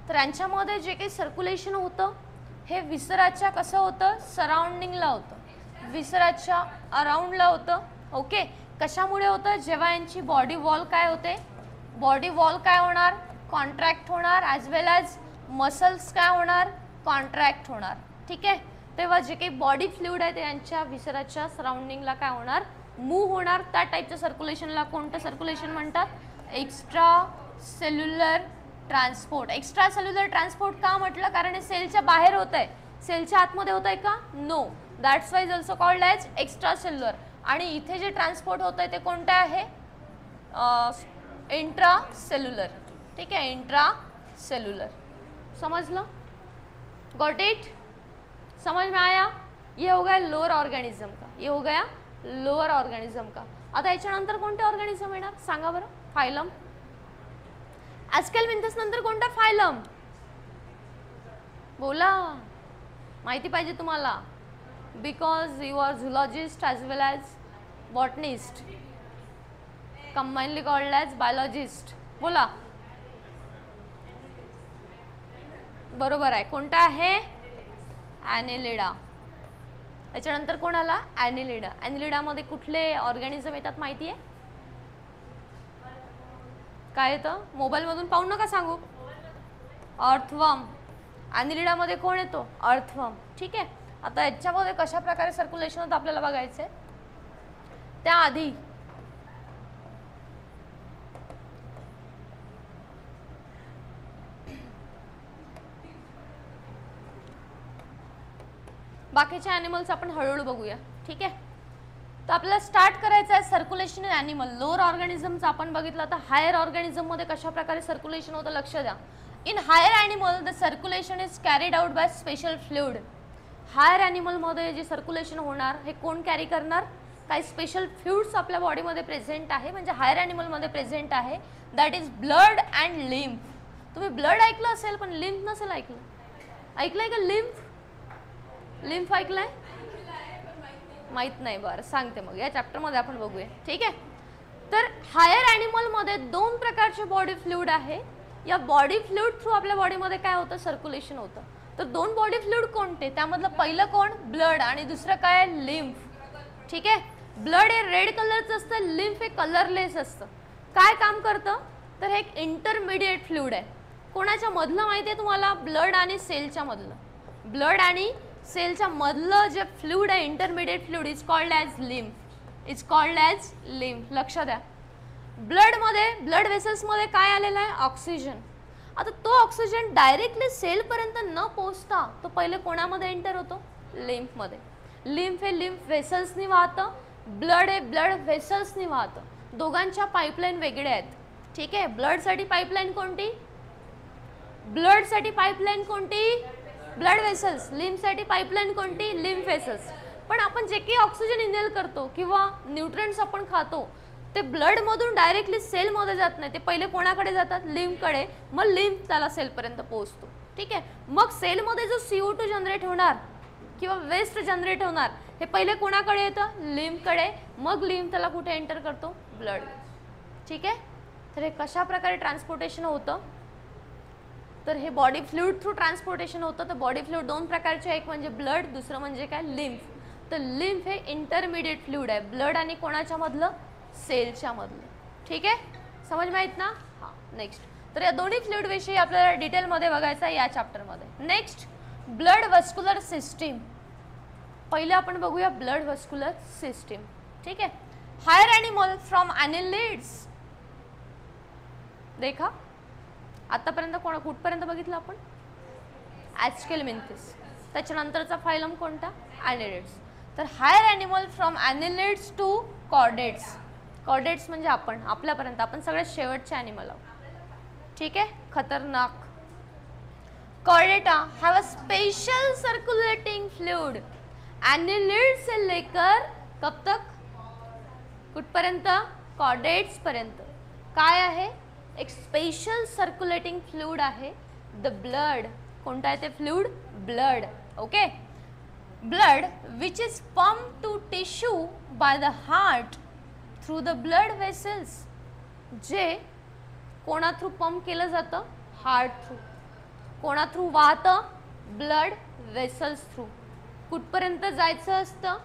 तर यांच्यामध्ये जे काही सर्क्युलेशन होतं हे विसराच्या कसं होतं? सराउंडिंगला होतं, विसराच्या अराउंडला होतं. ओके. कशामुळे होतं? जेव्हा यांची बॉडी वॉल काय होते? बॉडी वॉल काय होणार? कॉन्ट्रॅक्ट होणार. ॲज वेल ॲज मसल्स काय होणार? कॉन्ट्रॅक्ट होणार. ठीक आहे. तेव्हा जे काही बॉडी फ्लुइड आहे ते यांच्या विसराच्या सराउंडिंगला काय होणार? मूव्ह होणार. त्या टाईपच्या सर्क्युलेशनला कोणतं सर्क्युलेशन म्हणतात? Extra cellular transport. Extra cellular transport का म्हटलं? कारण हे सेलच्या बाहेर होत आहे. सेलच्या आतमध्ये होत आहे का? No. That's why is also called as extracellular. आणि इथे जे ट्रान्सपोर्ट होत आहे ते कोणतं आहे? Intracellular. ठीक है, इंट्रा सेल्युलर. समझ लो? Got it? समझ में आया? ये हो गया लोअर ऑर्गेनिज्म का. ये हो गया लोअर ऑर्गेनिज्म का. आता याच्यानंतर कोणते ऑर्गेनिझम येणार सांगा बरं? फायलम. ॲस्केलमिन्थेस नंतर कोणता? फायलम. बोला, माहिती पाहिजे तुम्हाला. Because you are zoologist as well as botanist, combinedly called as biologist. बोला. बरोबर आहे. कोणता आहे? ॲनिलिडा. याच्यानंतर कोण आला? ॲनिलिडा. ॲनिलिडामध्ये कुठले ऑर्गॅनिझम येतात माहिती आहे? काय येतं? मोबाईलमधून पाहू नका सांगू. अर्थवर्म. ॲनिलिडामध्ये कोण येतो? अर्थवर्म. ठीक आहे. आता याच्यामध्ये कशा प्रकारे सर्क्युलेशन होतं आपल्याला बघायचं आहे. त्याआधी बाकीचे ॲनिमल्स आपण हळूहळू बघूया. ठीक आहे. तर आपल्याला स्टार्ट करायचं आहे सर्क्युलेशन इन ॲनिमल. लोअर ऑर्गॅनिझमचं आपण बघितलं. आता हायर ऑर्गॅनिझममध्ये कशा प्रकारे सर्क्युलेशन होतं लक्ष द्या. In higher animal the circulation is carried out by special fluid. Higher ॲनिमलमध्ये जे सर्क्युलेशन होणार हे कोण कॅरी करणार? काही स्पेशल फ्लुइड्स आपल्या बॉडीमध्ये प्रेझेंट आहे, म्हणजे हायर ॲनिमलमध्ये प्रेझेंट आहे. That is blood and lymph. तुम्ही ब्लड ऐकलं असेल पण लिम्फ नसेल ऐकलं. ऐकलंय का लिम्फ? लिम्फ ऐकलंय? माहित नाही. बरं सांगते मग, या चॅप्टरमध्ये आपण बघूया. ठीक आहे. तर हायर ॲनिमलमध्ये दोन प्रकारचे बॉडी फ्लुइड आहे. या बॉडी फ्लुइड थ्रू आपल्या बॉडीमध्ये काय होतं? सर्क्युलेशन होतं. तर दोन बॉडी फ्लुइड कोणते? त्यामधलं पहिलं कोण? ब्लड. आणि दुसरं काय? लिम्फ. ठीक आहे. ब्लड हे रेड कलरचं असतं, लिम्फ हे कलरलेस असतं. काय काम करतं? तर हे एक इंटरमिडिएट फ्लुइड आहे. कोणाच्या मधलं माहिती आहे तुम्हाला? ब्लड आणि सेलच्या मधलं. ब्लड आणि सेलच्या मधलं जे फ्लुइड आहे, intermediate fluid, is called as lymph. Is called as lymph. लक्ष द्या. ब्लडमध्ये, ब्लड वेसल्समध्ये काय आलेलं आहे? ऑक्सिजन. आता तो ऑक्सिजन डायरेक्टली सेलपर्यंत न पोहोचता तो पहिले कोणामध्ये एंटर होतो? लिम्फमध्ये. लिम्फ हे लिम्फ वेसल्सनी वाहतं, ब्लड हे ब्लड वेसल्सनी वाहतं. दोघांच्या पाईपलाईन वेगळ्या आहेत. ठीक आहे. ब्लडसाठी पाईपलाईन कोणती? ब्लडसाठी पाईपलाईन कोणती? Blood vessels. लिम्फसाठी पाईपलाईन कोणती? Lymph vessels. पण आपण जे काही ऑक्सिजन इनहेल करतो किंवा न्यूट्रिएंट्स आपण खातो ते ब्लडमधून डायरेक्टली सेलमध्ये जात नाही. ते पहिले कोणाकडे जातात? लिम्फकडे. मग लिम्फ त्याला सेलपर्यंत पोहोचतो. ठीक आहे. मग सेलमध्ये जो CO2 जनरेट होणार किंवा वेस्ट जनरेट होणार हे पहिले कोणाकडे येतं? लिम्फकडे. मग लिम्फ त्याला कुठे एंटर करतो? ब्लड. ठीक आहे. तर हे कशा प्रकारे ट्रान्सपोर्टेशन होतं? तर हे बॉडी फ्लुइड थ्रू ट्रान्सपोर्टेशन होतं. तर बॉडी फ्लुइड दोन प्रकारचे, एक म्हणजे ब्लड, दुसरं म्हणजे काय? लिम्फ. तर लिम्फ हे इंटरमिडिएट फ्लुइड आहे. ब्लड आणि कोणाच्या मधलं? सेलच्या मधलं. ठीक आहे. समज माहित ना? हां. नेक्स्ट. तर या दोन्ही फ्लुइड विषयी आपल्याला डिटेलमध्ये बघायचं आहे या चॅप्टरमध्ये. Next, blood vascular system. पहिले आपण बघूया ब्लड व्हस्क्युलर सिस्टीम. ठीक आहे. Higher animal from annelids. देखा आतापर्यंत कुठपर्यंत बघितलं आपण? ॲस्केलमिंथिस. त्याच्यानंतरचा फायलम कोणता? ॲनिलिड्स. तर higher animal from annelids to chordates. Chordates म्हणजे आपल्यापर्यंत आपण सगळ्यात शेवटचे ॲनिमल आहोत. ठीक आहे. खतरनाक. Chordata have a special circulating fluid. Annelid से लेकर कब तक? कुठपर्यंत? कॉर्डेट्स पर्यंत. काय आहे? एक स्पेशल सर्कुलेटिंग फ्लूइड आहे, द ब्लड. कोणता आहे ते fluid? Blood. Okay. Blood which is pump to tissue by the heart through the blood vessels. जे कोणा थ्रू पंप केलं जातं? Heart through. कोणा थ्रू वाहतं? Blood vessels through. कुठपर्यंत जायचं असतं?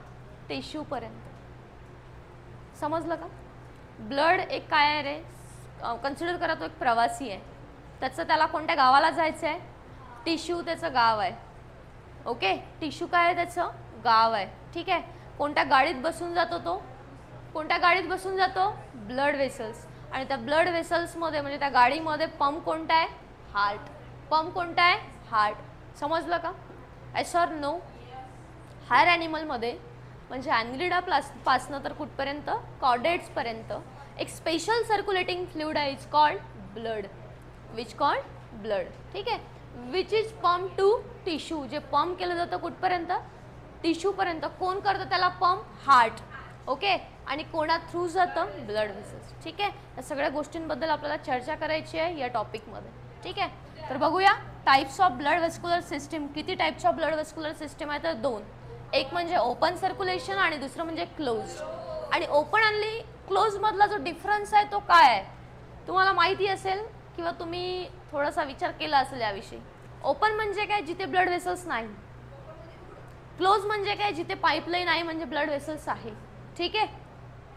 टिश्यू पर्यंत. समजलं का? ब्लड एक काय आहे रे? कन्सिडर करा तो एक प्रवासी आहे. त्याला कोणत्या गावाला जायचं आहे? टिश्यू त्याचं गाव आहे. ओके. टिश्यू काय आहे? त्याचं गाव आहे. ठीक आहे. कोणत्या गाडीत बसून जातो तो? कोणत्या गाडीत बसून जातो? Blood vessels. आणि त्या ब्लड वेसल्समध्ये म्हणजे त्या गाडीमध्ये पंप कोणता आहे? हार्ट. पंप कोणता आहे? हार्ट. समजलं का? Yes or no? हायर ॲनिमलमध्ये म्हणजे ॲनिलिडापासनं तर कुठपर्यंत? कॉर्डेट्सपर्यंत एक स्पेशल सर्क्युलेटिंग फ्लूइड आहे, is called blood. Which called? Blood. ठीक आहे. Which is pump to tissue. जे पंप केलं जातं कुठपर्यंत? टिश्यूपर्यंत. कोण करतं त्याला पंप? हार्ट. ओके. आणि कोणा थ्रू जातं? Blood vessels. ठीक आहे. या सगळ्या गोष्टींबद्दल आपल्याला चर्चा करायची आहे या टॉपिकमध्ये. ठीक आहे. तर बघूया टाइप्स ऑफ ब्लड वेस्क्युलर सिस्टीम. किती टाइप्स ऑफ ब्लड वेस्क्युलर सिस्टीम आहे? तर दोन. एक म्हणजे ओपन सर्क्युलेशन आणि दुसरं म्हणजे क्लोज. आणि ओपन आणि क्लोज मधला जो डिफरन्स आहे तो काय आहे तुम्हाला माहिती असेल किंवा तुम्ही थोडासा विचार केला असेल याविषयी. ओपन म्हणजे काय? जिथे ब्लड वेसल्स नाही. क्लोज म्हणजे काय? जिथे पाईपलाईन आहे म्हणजे ब्लड वेसल्स आहे. ठीक आहे.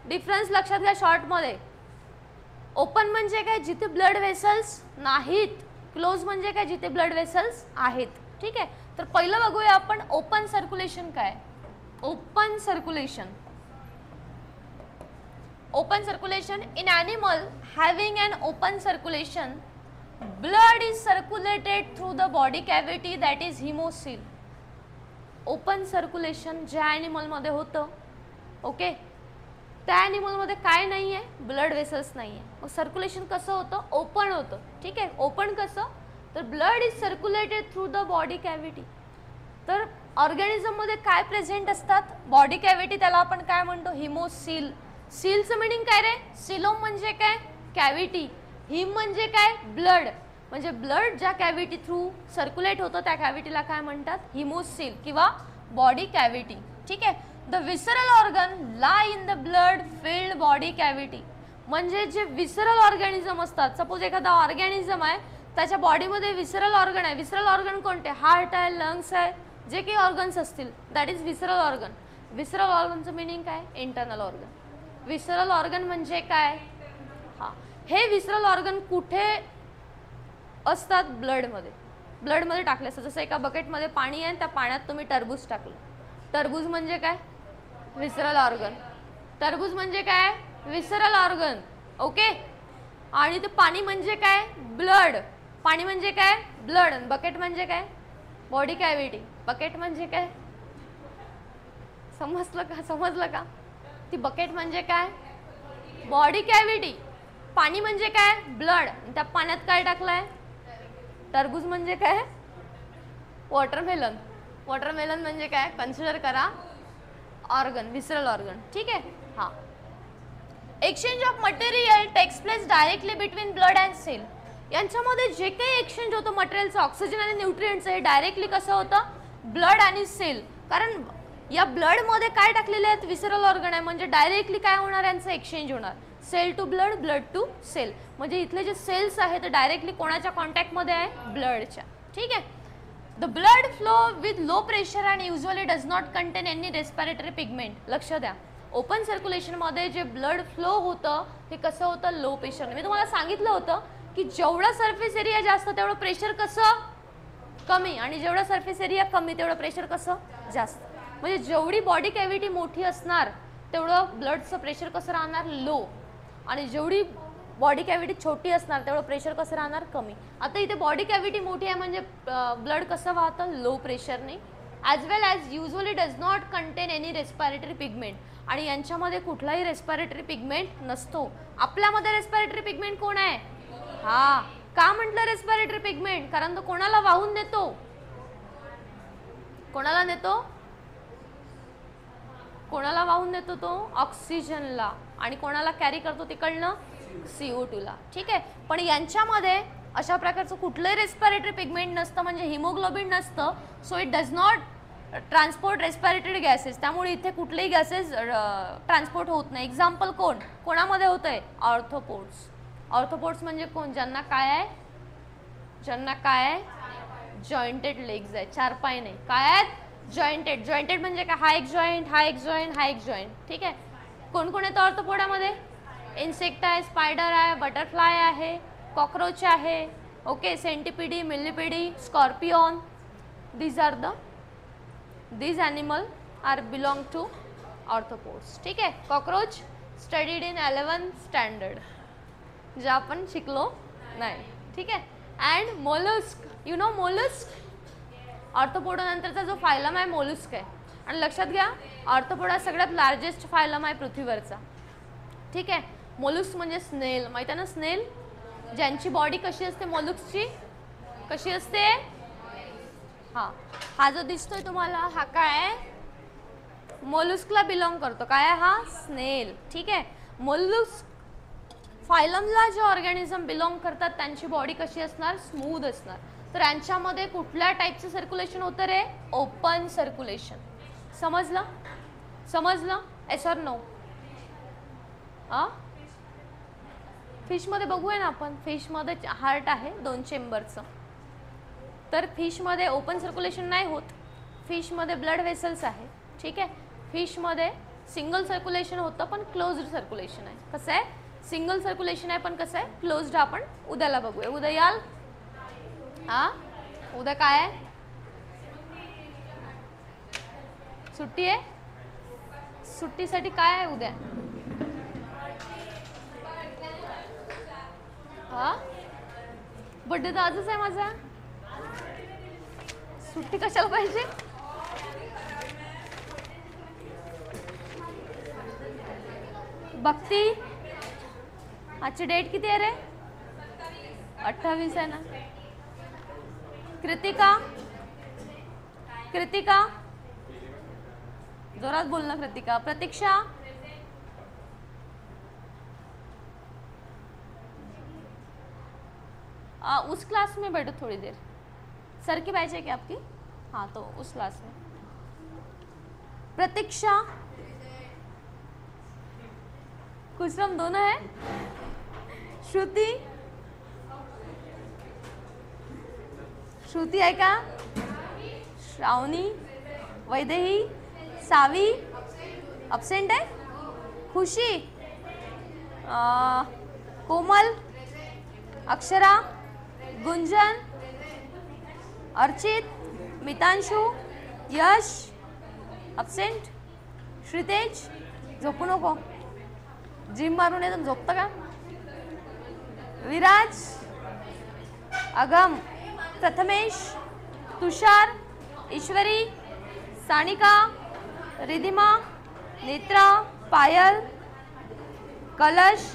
डिफरन्स लक्षात घ्या शॉर्टमध्ये. ओपन म्हणजे काय? जिथे ब्लड वेसल्स नाहीत. क्लोज म्हणजे काय? जिथे ब्लड वेसल्स आहेत. ठीक आहे. तर पहिलं बघूया आपण ओपन सर्क्युलेशन काय. Open circulation. Open circulation in animal having an open circulation, blood is circulated through the body cavity that is hemocoel. Open circulation ज्या ॲनिमल मध्ये होतं, ओके, त्या ॲनिमल मध्ये काय नाही आहे? ब्लड वेसल्स नाही आहे. मग सर्क्युलेशन कसं होतं? ओपन होतं. ठीक आहे. ओपन कसं? तर blood is circulated through the body cavity. तर ऑर्गॅनिझम मध्ये काय प्रेझेंट असतात? Body cavity. त्याला आपण काय म्हणतो? हिमोसील. सीलचं मिनिंग काय रे? सिलोम म्हणजे काय? कॅव्हिटी. हिम म्हणजे काय? ब्लड. म्हणजे ब्लड ज्या कॅव्हिटी थ्रू सर्क्युलेट होतं त्या कॅव्हिटीला काय म्हणतात? हिमोसील किंवा बॉडी कॅव्हिटी. ठीक आहे. द विसरल organ Lai in the blood filled body cavity. म्हणजे जे विसरल ऑर्गॅनिझम असतात, सपोज एखादा ऑर्गॅनिझम आहे त्याच्या बॉडीमध्ये विसरल ऑर्गन आहे. विसरल ऑर्गन कोणते? हार्ट आहे, लंग्स आहे, जे काही ऑर्गन्स असतील दॅट इज विसरल ऑर्गन. विसरल ऑर्गनचं मिनिंग काय? Internal organ. विसरल ऑर्गन म्हणजे काय? हां, हे विसरल ऑर्गन कुठे असतात? ब्लडमध्ये. ब्लडमध्ये टाकले असतात. जसं एका बकेटमध्ये पाणी आहे, त्या पाण्यात तुम्ही टरबूज टाकलं. टरबूज म्हणजे काय? विसरल ऑर्गन. टरबूज म्हणजे काय? विसरल ऑर्गन. ओके. आणि ते पाणी म्हणजे काय? ब्लड. पाणी म्हणजे काय? ब्लड. बकेट म्हणजे काय? Body cavity. बकेट म्हणजे काय? समजलं का? समजलं का? ती बकेट म्हणजे काय? Body cavity. पाणी म्हणजे काय? ब्लड. त्या पाण्यात काय टाकलंय? टरबूज म्हणजे काय? वॉटरमेलन. वॉटरमेलन म्हणजे काय? कन्सिडर करा ऑर्गन, विसरल ऑर्गन. ठीक आहे. हां. Exchange of material takes place directly between blood and cell. यांच्यामध्ये जे काही एक्सचेंज होतं मटेरियलचं, ऑक्सिजन आणि न्यूट्रिएंट्सचं, हे डायरेक्टली कसं होतं? ब्लड आणि सेल. कारण या ब्लडमध्ये काय टाकलेले आहेत? विसरल ऑर्गन आहे. म्हणजे डायरेक्टली काय होणार? यांचं एक्सचेंज होणार. Cell to blood, blood to cell. म्हणजे इथले जे सेल्स आहेत ते डायरेक्टली कोणाच्या कॉन्टॅक्टमध्ये आहे? ब्लडच्या. ठीक आहे. The blood flow with low pressure and usually does not contain any respiratory pigment. लक्ष द्या. ओपन सर्क्युलेशनमध्ये जे ब्लड फ्लो होतं ते कसं होतं? लो प्रेशरने. मी तुम्हाला सांगितलं होतं की जेवढा सरफेस एरिया जास्त तेवढं प्रेशर कसं? कमी. आणि जेवढा सरफेस एरिया कमी तेवढं प्रेशर कसं? जास्त. म्हणजे जेवढी बॉडी कॅव्हिटी मोठी असणार तेवढं ब्लडचं प्रेशर कसं राहणार, लो. आणि जेवढी बॉडी कॅव्हिटी छोटी असणार तेवढं प्रेशर कसं राहणार, कमी. आता इथे बॉडी कॅव्हिटी मोठी आहे म्हणजे ब्लड कसं वाहतं, लो प्रेशरने. As well as usually does not contain any respiratory pigment. आणि यांच्यामध्ये कुठलाही रेस्पिरेटरी पिगमेंट नसतो. आपल्यामध्ये रेस्पिरेटरी पिगमेंट कोण आहे, हा. का म्हटलं रेस्पिरेटरी पिगमेंट, कारण तो कोणाला वाहून नेतो, कोणाला नेतो, कोणाला वाहून नेतो तो, ऑक्सिजनला. आणि कोणाला कॅरी करतो तिकडनं, CO2 ला. ठीक आहे. पण यांच्यामध्ये अशा प्रकारचं कुठलंही रेस्पिरेटरी पिगमेंट नसतं, म्हणजे हिमोग्लोबिन नसतं. So it does not transport respiratory gases. त्यामुळे इथे कुठलेही गॅसेस ट्रान्सपोर्ट होत नाही. एक्झाम्पल कोणामध्ये होत आहे, ऑर्थोपोड्स. ऑर्थोपोड्स म्हणजे कोण, ज्यांना काय आहे, ज्यांना काय आहे, जॉईंटेड लेग्स आहे, 4 पाय नाही, काय आहेत, जॉईंटेड. जॉईंटेड म्हणजे काय, हा एक जॉईंट, हा एक जॉईंट, हा एक जॉईंट. ठीक आहे. कोण कोण येतं ऑर्थोपोडामध्ये, इन्सेक्ट आहे, स्पायडर आहे, बटरफ्लाय आहे, कॉकरोच आहे, okay, centipede, millipede, scorpion. these animal are belong to arthropods. ठीक आहे. Cockroach studied in 11th standard, जे आपण शिकलो नाही. ठीक आहे. And mollusc, you know mollusc. Arthropoda नंतरचा जो फायलम आहे मोलस्क आहे. आणि लक्षात घ्या, ऑर्थोपोडा सगळ्यात लार्जेस्ट फायलम आहे पृथ्वीवरचा. ठीक आहे. मोलस्क म्हणजे स्नेल, माहिती आहे ना, स्नेल. ज्यांची बॉडी कशी असते मोलस्कची, कशी असते, हा जो दिसतोय तुम्हाला हा काय आहे, मोलस्कला बिलॉंग करतो. काय आहे हा, स्नेल. ठीक आहे. मोलस्क फायलमला जे ऑर्गॅनिझम बिलॉंग करतात त्यांची बॉडी कशी असणार, स्मूथ असणार. तर यांच्यामध्ये कुठल्या टाईपचं सर्क्युलेशन होतं रे, ओपन सर्क्युलेशन. समजलं, समजलं, एस ऑर नो. फिशमध्ये बघूया ना आपण. फिशमध्ये हार्ट आहे 2 चेंबरचं. तर फिशमध्ये ओपन सर्क्युलेशन नाही होत. फिशमध्ये ब्लड वेसल्स आहे. ठीक आहे. फिशमध्ये सिंगल सर्क्युलेशन होतं पण क्लोज्ड सर्क्युलेशन आहे. कसं आहे, सिंगल सर्क्युलेशन आहे पण कसं आहे, क्लोज्ड. आपण उद्याला बघूया. उद्या याल, उद्या काय आहे, सुट्टी आहे. सुट्टीसाठी काय आहे उद्या, बर्थडे तर आजच आहे माझा. सुट्टी कशाला पाहिजे, भक्ती आजची डेट किती आहे रे, 28 आहे ना. कृतिका, कृतिका जोरात बोल ना. कृतिका. प्रतीक्षा, उस क्लास में बैठो थोड़ी देर. सर की बैच है क्या आपकी, हाँ तो उस क्लास में. प्रतीक्षा, कुशलम दोनों है. श्रुति, श्रुति है क्या, श्रावणी, वैदेही, सावी अब्सेंट है. खुशी, कोमल, अक्षरा, गुंजन, अर्चित, मितांशु, यश अब्सेंट. श्रीतेज, झोपू नको, जिम मारून येतो, झोपतं का. विराज, अगम, प्रथमेश, तुषार, ईश्वरी, सानिका, रिधिमा, नेत्रा, पायल, कलश,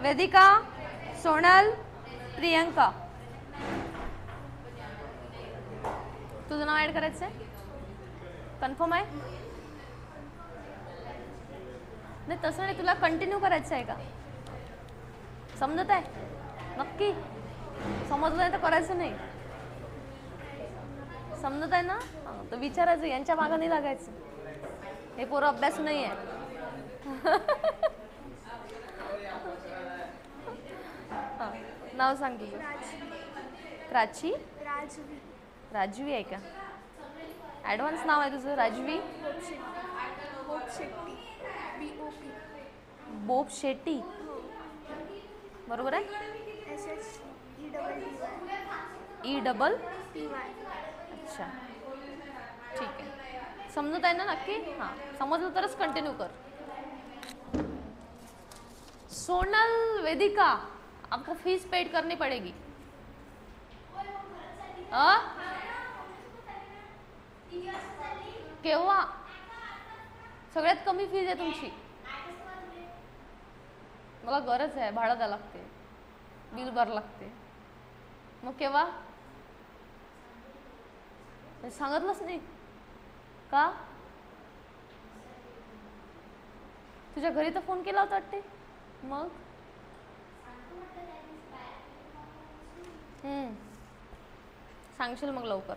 वेदिका, सोनल, प्रियंका. तुझं नाव ऍड करायचं आहे, कन्फर्म आहे. नाही तसं नाही, तुला कंटिन्यू करायचं आहे का, समजत आहे नक्की. समजलं नाही तर करायचं नाही, समजत आहे ना. तर विचारायचं, यांच्या मागं नाही लागायचं. हे पोरं अभ्यास नाही आहे. नाव सांग तुझं. प्राची, राजवी आहे का, ॲडव्हान्स नाव आहे तुझं. राजवी बोप शेट्टी, बरोबर आहे. EEY. अच्छा ठीक आहे. समजत आहे ना नक्की? हां, समजलं तरच कंटिन्यू कर. सोनल वेदिका, आपको फीस पेड करनी पड़ेगी. केव्हा? सगळ्यात कमी फीज आहे तुमची. मला गरज आहे, भाडं द्यावं लागते, बिल भरावं लागते. मग केव्हा? सांगितलंच नाही का? तुझ्या घरी तर फोन केला होता वाटते. मग सांगशील मग लवकर.